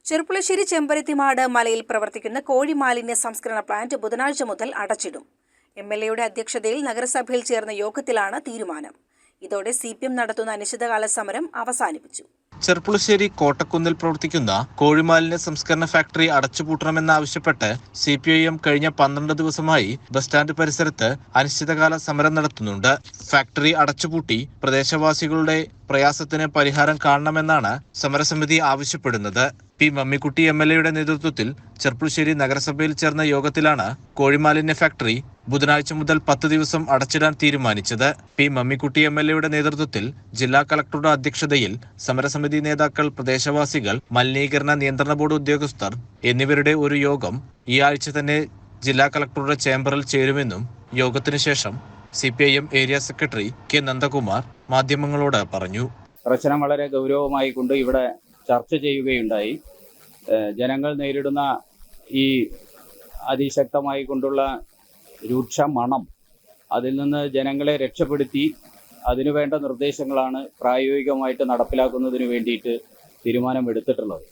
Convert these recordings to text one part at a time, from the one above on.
ചെറുപ്പുളശ്ശേരി ചെമ്പരത്തിമാട് മലയിൽ പ്രവർത്തിക്കുന്ന കോഴി മാലിന്യ സംസ്കരണ പ്ലാന്റ് ബുധനാഴ്ച മുതൽ അടച്ചിടും. എംഎൽഎയുടെ അധ്യക്ഷതയിൽ നഗരസഭയിൽ ചേർന്ന യോഗത്തിലാണ് തീരുമാനം. ഇതോടെ CPM നടത്തുന്ന അനിശ്ചിതകാല സമരം അവസാനിപ്പിച്ചു. ചെറുപ്പുളശ്ശേരി കോട്ടക്കുന്നിൽ പ്രവർത്തിക്കുന്ന കോഴിമാലിന്യ സംസ്കരണ ഫാക്ടറി അടച്ചുപൂട്ടണമെന്നാവശ്യപ്പെട്ട് CPIM കഴിഞ്ഞ 12 ദിവസമായി ബസ് സ്റ്റാൻഡ് പരിസരത്ത് അനിശ്ചിതകാല സമരം നടത്തുന്നുണ്ട്. ഫാക്ടറി അടച്ചുപൂട്ടി പ്രദേശവാസികളുടെ പ്രയാസത്തിന് പരിഹാരം കാണണമെന്നാണ് സമരസമിതി ആവശ്യപ്പെടുന്നത്. പി മമ്മിക്കുട്ടി MLAയുടെ നേതൃത്വത്തിൽ ചെറുപ്പുളശ്ശേരി നഗരസഭയിൽ ചേർന്ന യോഗത്തിലാണ് കോഴിമാലിന്യ ഫാക്ടറി ബുധനാഴ്ച മുതൽ 10 ദിവസം അടച്ചിടാൻ തീരുമാനിച്ചത്. പി മമ്മിക്കുട്ടി MLAയുടെ നേതൃത്വത്തിൽ ജില്ലാ കളക്ടറുടെ അധ്യക്ഷതയിൽ സമരസമിതി നേതാക്കൾ, പ്രദേശവാസികൾ, മലിനീകരണ നിയന്ത്രണ ബോർഡ് ഉദ്യോഗസ്ഥർ എന്നിവരുടെ ഒരു യോഗം ഈ ആഴ്ച തന്നെ ജില്ലാ കളക്ടറുടെ ചേംബറിൽ ചേരുമെന്നും യോഗത്തിന് ശേഷം CPIM area secretary K. Nandakumar മാധ്യമങ്ങളോട് പറഞ്ഞു. പ്രശ്നം വളരെ ഗൗരവമായി കൊണ്ട് ഇവിടെ ചർച്ച ചെയ്യുകയുണ്ടായി. ജനങ്ങൾ നേരിടുന്ന ഈ അതിശക്തമായി കൊണ്ടുള്ള രൂക്ഷ മണം, അതിൽ നിന്ന് ജനങ്ങളെ രക്ഷപ്പെടുത്തി അതിനുവേണ്ട നിർദ്ദേശങ്ങളാണ് പ്രായോഗികമായിട്ട് നടപ്പിലാക്കുന്നതിന് വേണ്ടിയിട്ട് തീരുമാനമെടുത്തിട്ടുള്ളത്.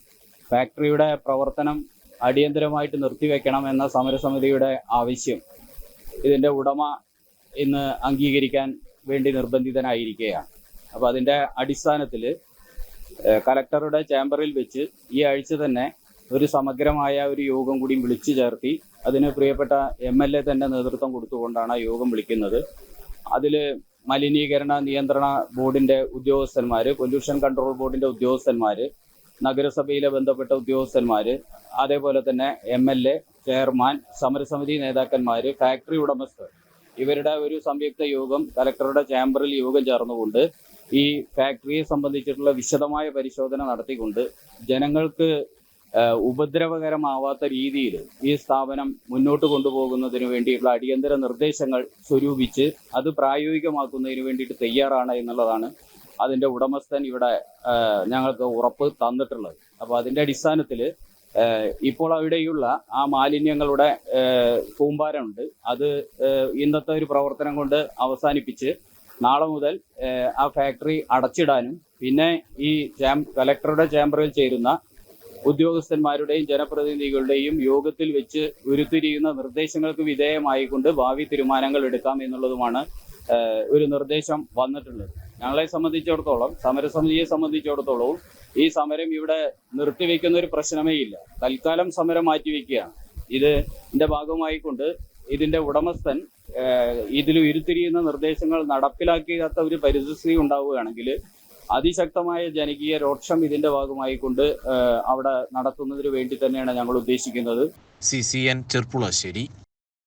ഫാക്ടറിയുടെ പ്രവർത്തനം അടിയന്തരമായിട്ട് നിർത്തിവെക്കണം എന്ന സമരസമിതിയുടെ ആവശ്യം ഇതിൻ്റെ ഉടമ ഇന്ന് അംഗീകരിക്കാൻ വേണ്ടി നിർബന്ധിതനായിരിക്കുകയാണ്. അപ്പോൾ അതിൻ്റെ അടിസ്ഥാനത്തിൽ കലക്ടറുടെ ചേംബറിൽ വെച്ച് ഈ ആഴ്ച തന്നെ ഒരു സമഗ്രമായ ഒരു യോഗം കൂടി വിളിച്ചു ചേർത്തി അതിന് പ്രിയപ്പെട്ട MLA തന്നെ നേതൃത്വം കൊടുത്തുകൊണ്ടാണ് യോഗം വിളിക്കുന്നത്. അതിൽ മലിനീകരണ നിയന്ത്രണ ബോർഡിൻ്റെ ഉദ്യോഗസ്ഥന്മാർ, പൊല്യൂഷൻ കൺട്രോൾ ബോർഡിൻ്റെ ഉദ്യോഗസ്ഥന്മാർ, നഗരസഭയിലെ ബന്ധപ്പെട്ട ഉദ്യോഗസ്ഥന്മാർ, അതേപോലെ തന്നെ MLA, ചെയർമാൻ, സമരസമിതി നേതാക്കന്മാർ, ഫാക്ടറി ഉടമസ്ഥർ, ഇവരുടെ ഒരു സംയുക്ത യോഗം കലക്ടറുടെ ചേംബറിൽ യോഗം ചേർന്നുകൊണ്ട് ഈ ഫാക്ടറിയെ സംബന്ധിച്ചിട്ടുള്ള വിശദമായ പരിശോധന നടത്തിക്കൊണ്ട് ജനങ്ങൾക്ക് ഉപദ്രവകരമാവാത്ത രീതിയിൽ ഈ സ്ഥാപനം മുന്നോട്ട് കൊണ്ടുപോകുന്നതിന് വേണ്ടിയിട്ടുള്ള അടിയന്തര നിർദ്ദേശങ്ങൾ സ്വരൂപിച്ച് അത് പ്രായോഗികമാക്കുന്നതിന് വേണ്ടിയിട്ട് തയ്യാറാണ് എന്നുള്ളതാണ് അതിൻ്റെ ഉടമസ്ഥൻ ഇവിടെ ഞങ്ങൾക്ക് ഉറപ്പ് തന്നിട്ടുള്ളത്. അപ്പോൾ അതിൻ്റെ അടിസ്ഥാനത്തിൽ ഇപ്പോൾ അവിടെയുള്ള ആ മാലിന്യങ്ങളുടെ കൂമ്പാരമുണ്ട്, അത് ഇന്നത്തെ ഒരു പ്രവർത്തനം കൊണ്ട് അവസാനിപ്പിച്ച് നാളെ മുതൽ ആ ഫാക്ടറി അടച്ചിടാനും പിന്നെ ഈ കലക്ടറുടെ ചേംബറിൽ ചേരുന്ന ഉദ്യോഗസ്ഥന്മാരുടെയും ജനപ്രതിനിധികളുടെയും യോഗത്തിൽ വെച്ച് ഉരുത്തിരിയുന്ന നിർദ്ദേശങ്ങൾക്ക് വിധേയമായിക്കൊണ്ട് ഭാവി തീരുമാനങ്ങൾ എടുക്കാം എന്നുള്ളതുമാണ് ഒരു നിർദ്ദേശം വന്നിട്ടുള്ളത്. ഞങ്ങളെ സംബന്ധിച്ചിടത്തോളം, സമരസമിതിയെ സംബന്ധിച്ചിടത്തോളവും ഈ സമരം ഇവിടെ നിർത്തിവെക്കുന്ന ഒരു പ്രശ്നമേ ഇല്ല. തൽക്കാലം സമരം മാറ്റിവെക്കുകയാണ്. ഇതിന്റെ ഭാഗമായിക്കൊണ്ട് ഇതിന്റെ ഉടമസ്ഥൻ ഇതിൽ ഉരുത്തിരിയുന്ന നിർദ്ദേശങ്ങൾ നടപ്പിലാക്കാത്ത ഒരു പരിസ്ഥിതി ഉണ്ടാവുകയാണെങ്കിൽ അതിശക്തമായ ജനകീയ രോഷം ഇതിന്റെ ഭാഗമായിക്കൊണ്ട് അവിടെ നടത്തുന്നതിന് വേണ്ടി തന്നെയാണ് ഞങ്ങൾ ഉദ്ദേശിക്കുന്നത്. CCN ചെറുപ്പുളശ്ശേരി.